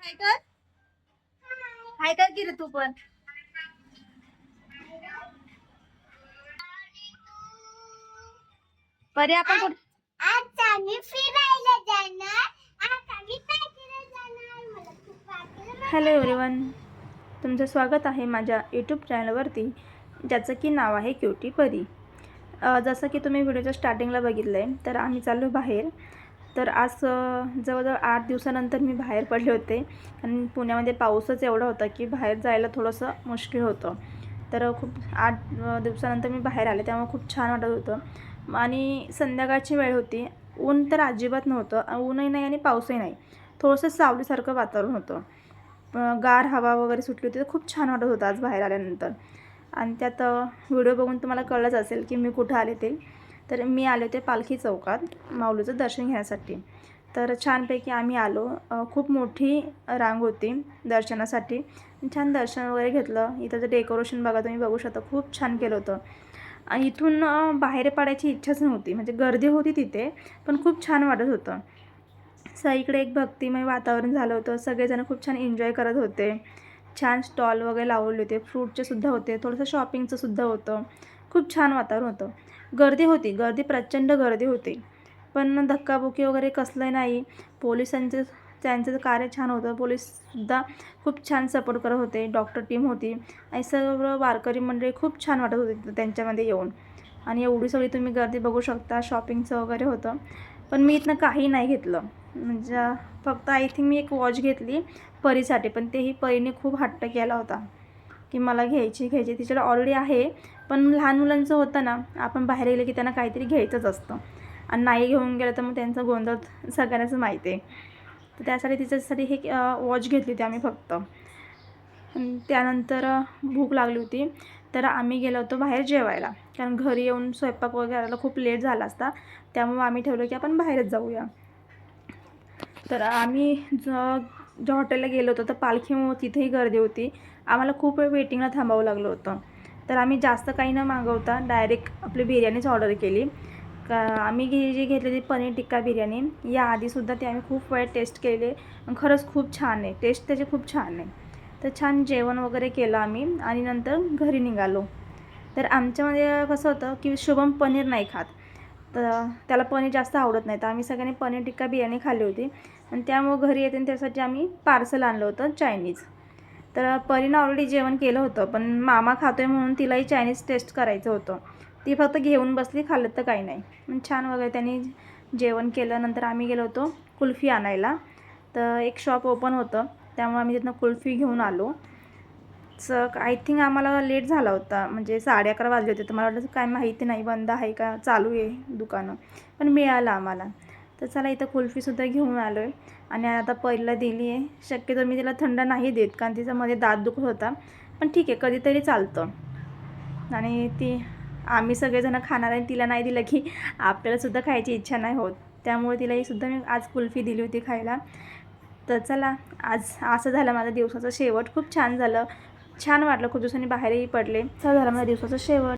काय कर हाय कर की रे तू पण. परी आपण कुठे आज आम्ही फिरायला जाणार. आज आम्ही पॅकेला जाणार. मला खूप वाटलं. हॅलो एव्हरीवन, तुमचं स्वागत आहे माझ्या यूट्यूब चॅनलवरती, ज्याचं की नाव आहे क्युटी परी. जसं की तुम्ही व्हिडिओच्या स्टार्टिंगला बघितलं आहे, तर आम्ही चाललो बाहेर. तर आज जवळजवळ 8 दिवसानंतर मी बाहेर पडले होते आणि पुण्यामध्ये पाऊसच एवढा होता की बाहेर जायला थोडंसं मुश्किल होतं. तर खूप 8 दिवसानंतर मी बाहेर आले, त्यामुळे खूप छान वाटत होतं. आणि संध्याकाळची वेळ होती, ऊन तर अजिबात नव्हतं, ऊनही नाही आणि पाऊसही नाही, थोडंसं सावलीसारखं वातावरण होतं. गार हवा वगैरे सुटली होती, तर खूप छान वाटत होतं आज बाहेर आल्यानंतर. आणि त्यात व्हिडिओ बघून तुम्हाला कळलंच असेल की मी कुठं आले ते. तर मी आले होते पालखी चौकात माऊलीचं दर्शन घेण्यासाठी. तर छानपैकी आम्ही आलो. खूप मोठी रांग होती दर्शनासाठी. छान दर्शन वगैरे घेतलं. इथं डेकोरेशन बघा, तुम्ही बघू शकता, खूप छान केलं होतं. आणि इथून बाहेर पडायची इच्छाच नव्हती, म्हणजे गर्दी होती तिथे, पण खूप छान वाटत होतं. सगळीकडे एक भक्तिमय वातावरण झालं होतं. सगळेजण खूप छान एन्जॉय करत होते. छान स्टॉल वगैरे लावले होते, फ्रूटचे सुद्धा होते, थोडंसं शॉपिंगचं सुद्धा होतं. खूप छान वातावरण होतं. गर्दी होती, गर्दी प्रचंड गर्दी होती, पण धक्काबुक्की वगैरे कसलं नाही. पोलिसांचं त्यांचं कार्य छान होतं. पोलीससुद्धा खूप छान सपोर्ट करत होते. डॉक्टर टीम होती आणि सर्व वारकरी मंडळी खूप छान वाटत होते त्यांच्यामध्ये येऊन. आणि एवढी सगळी तुम्ही गर्दी बघू शकता. शॉपिंगचं वगैरे होतं, पण मी इथनं काही नाही घेतलं. म्हणजे फक्त आय थिंक मी एक वॉच घेतली परीसाठी, पण तेही परीने खूप हट्ट केला होता की मला घ्यायची. तिच्याकडे ऑलरेडी आहे, पण लहान मुलांचं होतं ना, आपण बाहेर गेले की त्यांना काहीतरी घ्यायचंच असतं आणि नाही घेऊन गेलं तर मग त्यांचा गोंधळ सगळ्यांनाच माहिती आहे. तर त्यासाठी तिच्यासाठी हे वॉच घेतली होती आम्ही फक्त. त्यानंतर भूक लागली होती, तर आम्ही गेलो होतो बाहेर जेवायला, कारण घरी येऊन स्वयंपाक वगैरेला खूप लेट झाला असता. त्यामुळे आम्ही ठरवलं की आपण बाहेरच जाऊया. तर आम्ही ज्या हॉटेलला गेलो होतो, तर पालखीमुळे तिथेही गर्दी होती. आम्हाला खूप वेळ वेटिंगला थांबावं लागलं होतं. तर आम्ही जास्त काही न मागवता डायरेक्ट आपली बिर्याणीच ऑर्डर केली. आम्ही जी घेतली ती पनीर टिक्का बिर्याणी. याआधीसुद्धा ती आम्ही खूप वेळ टेस्ट केले, खरंच खूप छान आहे, टेस्ट त्याची खूप छान आहे. तर छान जेवण वगैरे केलं आम्ही आणि नंतर घरी निघालो. तर आमच्यामध्ये कसं होतं की शुभम पनीर नाही खात, तर त्याला पनीर जास्त आवडत नाही. तर आम्ही सगळ्यांनी पनीर टिक्का बिर्याणी खाल्ली होती आणि त्यामुळं घरी येते त्यासाठी आम्ही पार्सल आणलं होतं चायनीज. तर परीनं ऑलरेडी जेवण केलं होतं, पण मामा खातो आहे म्हणून तिलाही चायनीज टेस्ट करायचं होतं. ती फक्त घेऊन बसली, खाल्लं तर काही नाही. मग छान वगैरे त्यांनी जेवण केलं. नंतर आम्ही गेलो होतो कुल्फी आणायला. तर एक शॉप ओपन होतं, त्यामुळे आम्ही तिथनं कुल्फी घेऊन आलो. आय थिंक आम्हाला लेट झाला होता, म्हणजे 11:30 वाजले होते. तर मला वाटलं काय माहिती नाही बंद आहे का चालू आहे दुकानं, पण मिळालं आम्हाला. तर चला इथं कुल्फीसुद्धा घेऊन आलो आहे आणि आता पहिला दिली आहे. शक्यतो मी तिला थंड नाही देत, कारण तिचा मध्ये दात दुखत होता, पण ठीक आहे, कधीतरी चालतं. आणि ती आम्ही सगळेजण खाणार आहे, तिला नाही दिलं की आपल्यालासुद्धा खायची इच्छा नाही होत. त्यामुळे तिलाही सुद्धा मी आज कुल्फी दिली होती खायला. तर चला, आज असं झालं माझ्या दिवसाचं शेवट. खूप छान झालं, छान वाटलं. खूप दिवसांनी बाहेरही पडले. असं झालं माझ्या दिवसाचं शेवट.